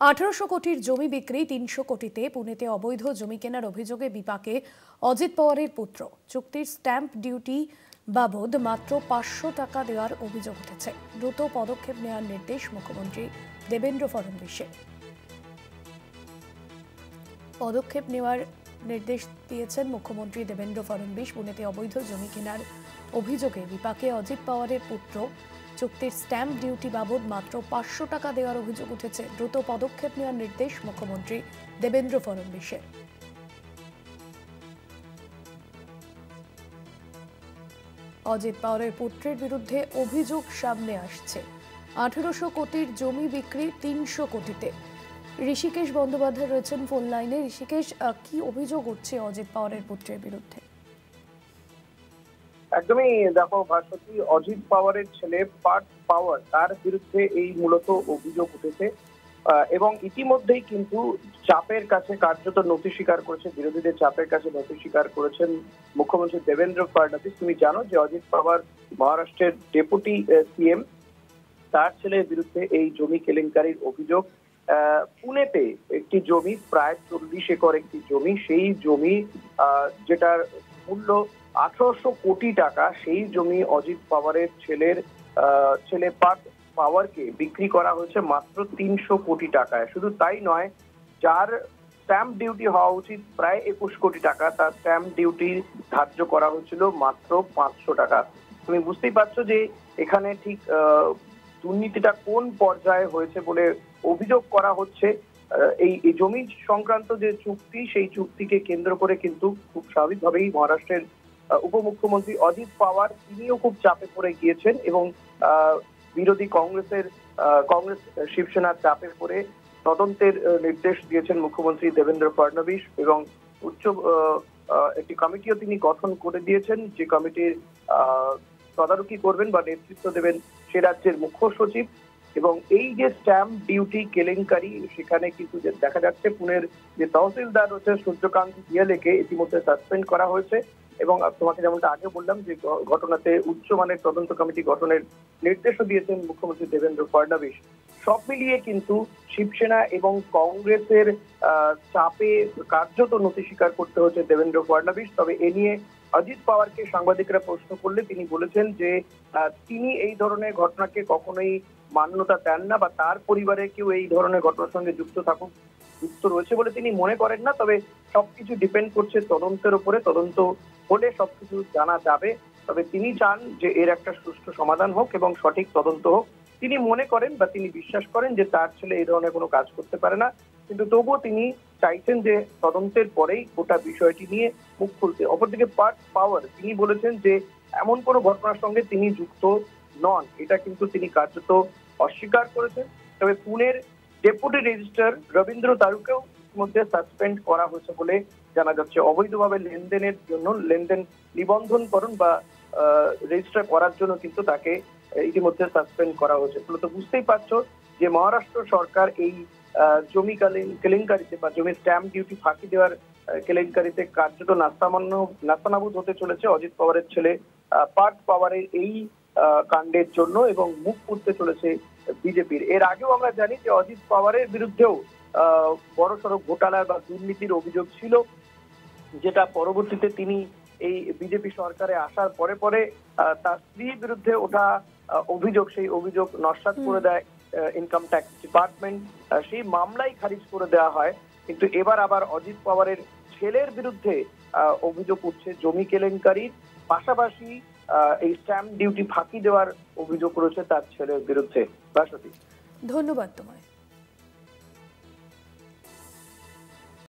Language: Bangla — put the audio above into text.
1800 কোটির জমি বিক্রি 300 কোটিতে। পুনেতে অবৈধ জমি কেনার অভিযোগে বিপাকে অজিত পাওয়ারের পুত্র। চুক্তির স্ট্যাম্প ডিউটি বাবদ মাত্র 500 টাকা দেওয়ার অভিযোগ উঠেছে। দ্রুত পদক্ষেপ নেওয়ার নির্দেশ মুখ্যমন্ত্রী দেবেন্দ্র ফডনবিসের। পদক্ষেপ নেওয়ার নির্দেশ দিয়েছেন মুখ্যমন্ত্রী দেবেন্দ্র ফডনবিস। পুনেতে অবৈধ জমি কেনার অভিযোগে বিপাকে অজিত পাওয়ারের পুত্র। চুক্তির স্ট্যাম্প ডিউটি বাবদ মাত্র 500 টাকা দেওয়ার অভিযোগ উঠেছে। দ্রুত পদক্ষেপ নেওয়ার নির্দেশ মুখ্যমন্ত্রী দেবেন্দ্র ফডনবিসের। অজিত পাওয়ারের পুত্রের বিরুদ্ধে অভিযোগ সামনে আসছে। 1800 কোটির জমি বিক্রি 300 কোটিতে। ঋষিকেশ বন্দ্যোপাধ্যায় রয়েছেন ফোন লাইনে। ঋষিকেশ, কি অভিযোগ উঠছে অজিত পাওয়ারের পুত্রের বিরুদ্ধে? একদমই দেখো ভাস্বতী, অজিত পাওয়ারের ছেলে পার্থ পাওয়ার, তার বিরুদ্ধে এই মূলত অভিযোগ উঠেছে এবং ইতিমধ্যেই কিন্তু চাপের কাছে কার্যত নথি স্বীকার করেছে, বিরোধীদের চাপের কাছে নথি স্বীকার করেছেন মুখ্যমন্ত্রী দেবেন্দ্র ফডনবিস। তুমি জানো যে অজিত পাওয়ার মহারাষ্ট্রের ডেপুটি সিএম, তার ছেলের বিরুদ্ধে এই জমি কেলেঙ্কারির অভিযোগ। পুনেতে একটি জমি, প্রায় 40 একর একটি জমি, সেই জমি যেটার মূল্য 1800 কোটি টাকা, সেই জমি অজিত পাওয়ারের ছেলে পার্থ পাওয়ারকে বিক্রি করা হয়েছে মাত্র 300 কোটি টাকায়। শুধু তাই নয়, যার স্ট্যাম্প ডিউটি হওয়া উচিত প্রায় 21 কোটি টাকা, তার স্ট্যাম্প ডিউটি ধার্য করা হয়েছিল মাত্র 500 টাকা। তুমি বুঝতেই পারছো যে এখানে ঠিক দুর্নীতিটা কোন পর্যায়ে হয়েছে বলে অভিযোগ করা হচ্ছে। এই জমি সংক্রান্ত যে চুক্তি, সেই চুক্তিকে কেন্দ্র করে কিন্তু খুব স্বাভাবিকভাবেই মহারাষ্ট্রের উপমুখ্যমন্ত্রী অজিত পাওয়ার তিনিও খুব চাপে পড়ে গিয়েছেন এবং বিরোধী কংগ্রেস শিবসেনার চাপে পড়ে তদন্তের নির্দেশ দিয়েছেন মুখ্যমন্ত্রী দেবেন্দ্র ফডনবিস এবং একটি কমিটিও তিনি গঠন করে দিয়েছেন, যে কমিটির তদারকি করবেন বা নেতৃত্ব দেবেন সে রাজ্যের মুখ্য সচিব। এবং এই যে স্ট্যাম্প ডিউটি কেলেঙ্কারি, সেখানে কিন্তু দেখা যাচ্ছে পুনের যে তহসিলদার রয়েছে সূর্যকান্ত দিয়ালেকে ইতিমধ্যে সাসপেন্ড করা হয়েছে এবং তোমাকে যেমনটা আগে বললাম যে ঘটনাতে উচ্চমানের তদন্ত কমিটি গঠনের নির্দেশও দিয়েছেন মুখ্যমন্ত্রী দেবেন্দ্র ফডনবিস। সব মিলিয়ে কিন্তু শিবসেনা এবং কংগ্রেসের চাপে কার্যত নথি স্বীকার করতে হচ্ছে দেবেন্দ্র ফডনবিস। তবে এ নিয়ে অজিত পাওয়ারকে সাংবাদিকরা প্রশ্ন করলে তিনি বলেছেন যে তিনি এই ধরনের ঘটনাকে কখনোই মান্যতা দেন না বা তার পরিবারে কেউ এই ধরনের ঘটনার সঙ্গে যুক্ত রয়েছে বলে তিনি মনে করেন না। তবে সবকিছু ডিপেন্ড করছে তদন্তের উপরে, তদন্ত হলে সবকিছু জানা যাবে। তবে তিনি চান যে এর একটা সুষ্ঠু সমাধান হোক এবং সঠিক তদন্ত হোক। তিনি মনে করেন বা তিনি বিশ্বাস করেন যে তার ছেলে এই ধরনের কোনো কাজ করতে পারে না, কিন্তু তবুও তিনি চাইছেন যে তদন্তের পরেই গোটা বিষয়টি নিয়ে মুখ খুলতে। অপরদিকে পার্থ পাওয়ার তিনি বলেছেন যে এমন কোনো ঘটনার সঙ্গে তিনি যুক্ত নন, এটা কিন্তু তিনি কার্যত অস্বীকার করেছেন। তবে পুনের ডেপুটি রেজিস্ট্রার রবীন্দ্র তারুকেও মধ্যে সাসপেন্ড করা হয়েছে বলে জানা যাচ্ছে। অবৈধভাবে লেনদেনের জন্য, লেনদেন নিবন্ধনকরণ বা রেজিস্টার করার জন্য কিন্তু তাকে ইতিমধ্যে সাসপেন্ড করা হয়েছে। তো বুঝতেই পারছো যে মহারাষ্ট্র সরকার এই জমি কেলেঙ্কারিতে বা জমি স্ট্যাম্প ডিউটি ফাঁকি দেওয়ার কেলেঙ্কারিতে কার্যত নাস্তানাবুদ হতে চলেছে অজিত পাওয়ারের ছেলে পার্থ পাওয়ারের এই কাণ্ডের জন্য এবং মুখ পুড়তে চলেছে বিজেপির। এর আগেও আমরা জানি যে অজিত পাওয়ারের বিরুদ্ধেও বড়সড় ঘোটালা বা দুর্নীতির অভিযোগ ছিল, যেটা পরবর্তীতে তিনি এই বিজেপি সরকারে আসার পরে তার স্ত্রীর বিরুদ্ধে ওঠা অভিযোগ, সেই অভিযোগ নস্যাৎ করে দেয় ইনকাম ট্যাক্স ডিপার্টমেন্ট। সেই মামলাই খারিজ করে দেওয়া হয়। কিন্তু এবার আবার অজিত পাওয়ারের ছেলের বিরুদ্ধে অভিযোগ উঠছে জমি কেলেঙ্কারির পাশাপাশি এই স্ট্যাম্প ডিউটি ফাঁকি দেওয়ার অভিযোগ রয়েছে তার ছেলের বিরুদ্ধে। ভাস্বতী, ধন্যবাদ তোমায়।